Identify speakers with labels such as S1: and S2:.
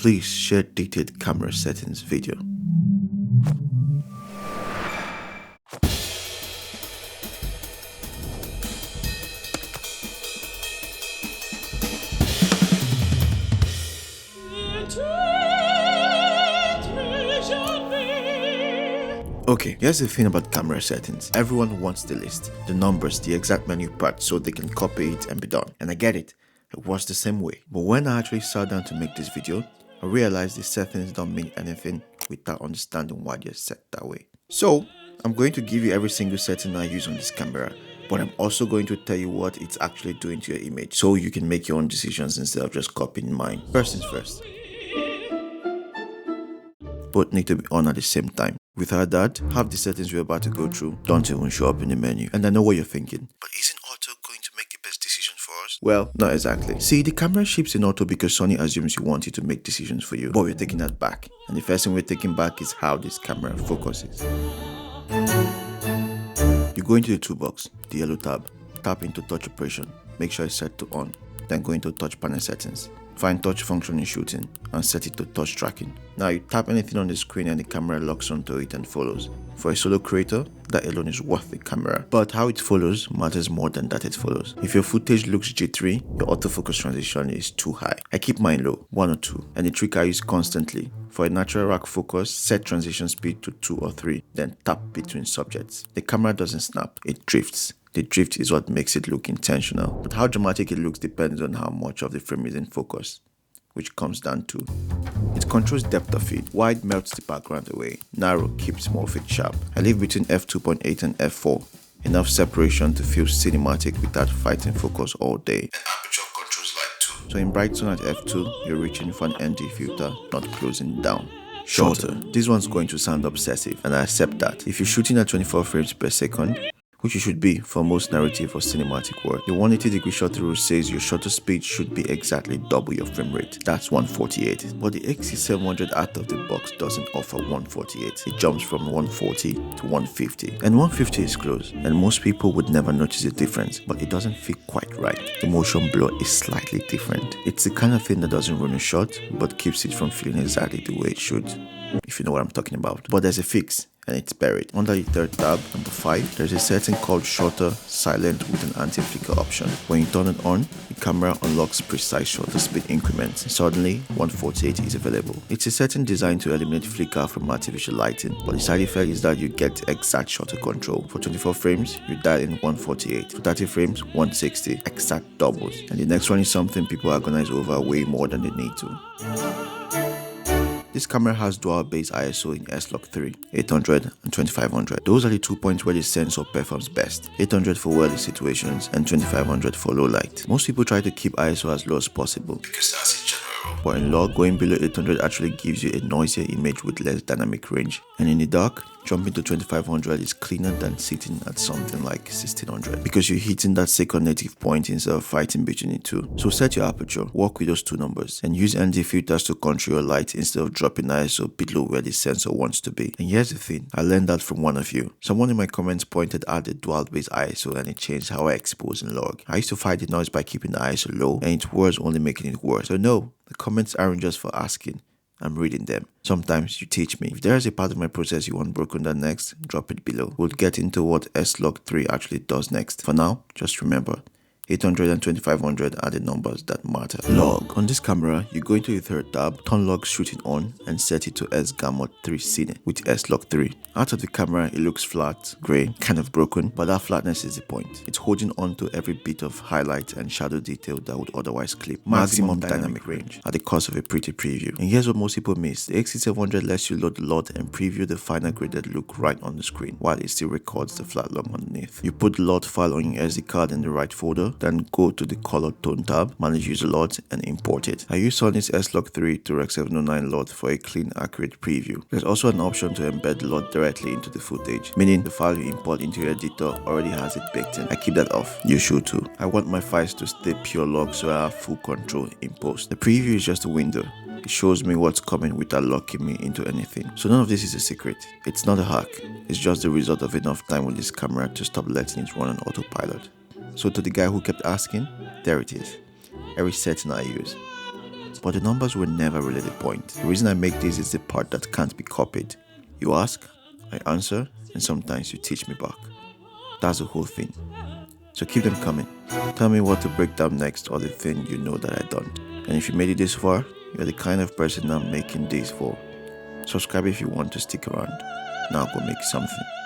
S1: Please share detailed camera settings video. Okay, here's the thing about camera settings. Everyone wants the list, the numbers, the exact menu part so they can copy it and be done. And I get it. It was the same way. But when I actually sat down to make this video, I realized the settings don't mean anything without understanding why they're set that way. So, I'm going to give you every single setting I use on this camera, but I'm also going to tell you what it's actually doing to your image so you can make your own decisions instead of just copying mine. First things first. Both need to be on at the same time. Without that, half the settings we're about to go through don't even show up in the menu. And I know what you're thinking. But isn't auto going to make the best decision for us? Well, not exactly. See, the camera ships in auto because Sony assumes you want it to make decisions for you. But we're taking that back. And the first thing we're taking back is how this camera focuses. You go into the toolbox, the yellow tab, tap into touch operation, make sure it's set to on, then go into touch panel settings. Find touch function in shooting and set it to touch tracking. Now you tap anything on the screen and the camera locks onto it and follows. For a solo creator, that alone is worth the camera. But how it follows matters more than that it follows. If your footage looks jittery, your autofocus transition is too high. I keep mine low, 1 or 2, and the trick I use constantly. For a natural rack focus, set transition speed to 2 or 3, then tap between subjects. The camera doesn't snap, it drifts. The drift is what makes it look intentional, but how dramatic it looks depends on how much of the frame is in focus, which comes down to it controls depth of field. Wide melts the background away, narrow keeps more of it sharp. I live between f2.8 and f4, enough separation to feel cinematic without fighting focus all day. And aperture controls light too. So in bright zone at f2, you're reaching for an ND filter, not closing down. Shorter. This one's going to sound obsessive, and I accept that. If you're shooting at 24 frames per second, which you should be for most narrative or cinematic work, the 180-degree shutter rule says your shutter speed should be exactly double your frame rate. That's 148. But the A6700 out of the box doesn't offer 148. It jumps from 140 to 150. And 150 is close, and most people would never notice the difference, but it doesn't feel quite right. The motion blur is slightly different. It's the kind of thing that doesn't ruin a shot, but keeps it from feeling exactly the way it should, if you know what I'm talking about. But there's a fix, and it's buried. Under the third tab, number 5, there's a setting called shutter silent with an anti-flicker option. When you turn it on, the camera unlocks precise shutter speed increments. Suddenly, 148 is available. It's a setting designed to eliminate flicker from artificial lighting, but the side effect is that you get exact shutter control. For 24 frames, you dial in 148. For 30 frames, 160. Exact doubles. And the next one is something people agonize over way more than they need to. This camera has dual base ISO in S-Log 3, 800 and 2500. Those are the 2 points where the sensor performs best. 800 for well-lit situations and 2500 for low light. Most people try to keep ISO as low as possible because that's in general. But in log, going below 800 actually gives you a noisier image with less dynamic range. And in the dark, jumping to 2500 is cleaner than sitting at something like 1600 because you're hitting that second native point instead of fighting between the two. So set your aperture, work with those two numbers, and use ND filters to control your light instead of dropping ISO below where the sensor wants to be. And here's the thing, I learned that from one of you. Someone in my comments pointed out the dual base ISO and it changed how I expose in log. I used to fight the noise by keeping the ISO low, and it was only making it worse. So no, the comments aren't just for asking. I'm reading them. Sometimes you teach me. If there is a part of my process you want broken down next, drop it below. We'll get into what S-Log 3 actually does next. For now, just remember, 800 and 2500 are the numbers that matter. Log. On this camera, you go into the third tab, turn log shooting on, and set it to S-Gamma 3 Cine with S-Log 3. Out of the camera, it looks flat, grey, kind of broken, but that flatness is the point. It's holding on to every bit of highlight and shadow detail that would otherwise clip. Maximum dynamic range at the cost of a pretty preview. And here's what most people miss. The A6700 lets you load the lot and preview the final graded look right on the screen, while it still records the flat log underneath. You put the lot file on your SD card in the right folder, then go to the color tone tab, manage user lot, and import it. I use Sony's S-Log 3 to Rec 709 lot for a clean, accurate preview. There's also an option to embed the lot directly into the footage, meaning the file you import into your editor already has it baked in. I keep that off. You should too. I want my files to stay pure log so I have full control in post. The preview is just a window. It shows me what's coming without locking me into anything. So none of this is a secret. It's not a hack. It's just the result of enough time with this camera to stop letting it run on autopilot. So to the guy who kept asking, there it is. Every setting I use. But the numbers were never really the point. The reason I make this is the part that can't be copied. You ask, I answer, and sometimes you teach me back. That's the whole thing. So keep them coming. Tell me what to break down next or the thing you know that I don't. And if you made it this far, you're the kind of person I'm making this for. Subscribe if you want to stick around. Now go make something.